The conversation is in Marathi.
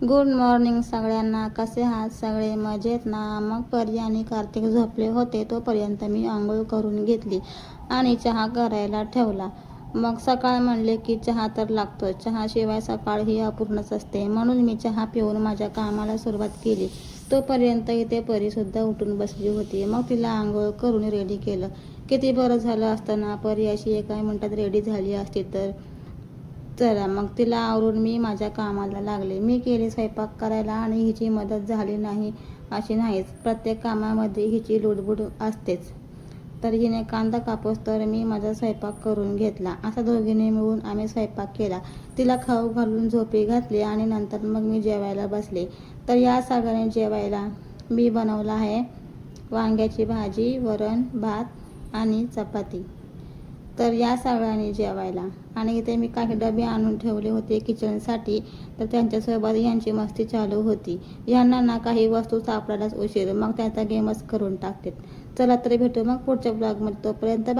गुड मॉर्निंग सगळ्यांना. कसे आहात सगळे? मजेत ना? मग परी आणि कार्तिक झोपले होते तोपर्यंत मी आंघोळ करून घेतली आणि चहा करायला ठेवला. मग सकाळ म्हणले की चहा तर लागतो. चहाशिवाय सकाळ ही अपूर्णच असते. म्हणून मी चहा पिऊन माझ्या कामाला सुरुवात केली. तोपर्यंत इथे परीसुद्धा उठून बसली होती. मग तिला आंघोळ करून रेडी केलं. किती बरं झालं असतं ना, परी अशी एका मिनिटात रेडी झाली असती तर. चला मग तिला आवरून मी माझ्या कामाला लागले. मी केली स्वयंपाक करायला आणि हिची मदत झाली नाही अशी नाहीच. प्रत्येक कामामध्ये हिची लुडबुड असतेच. तर हिने कांदा कापूस तर मी माझा स्वयंपाक करून घेतला. असा दोघींनी मिळून आम्ही स्वयंपाक केला. तिला खाऊ घालून झोपी घातली आणि नंतर मग मी जेवायला बसले. तर या सगळ्यांनी जेवायला मी बनवलं आहे वांग्याची भाजी, वरण, भात आणि चपाती. तर या सगळ्यांनी जेवायला. आणि इथे मी काही डबे आणून ठेवले होते किचनसाठी. तर त्यांच्यासोबत यांची मस्ती चालू होती. यांना ना काही वस्तू सापडायलाच उशीर, मग त्यांचा गेमच करून टाकतात. चला तर भेटू मग पुढच्या ब्लॉगमध्ये. तोपर्यंत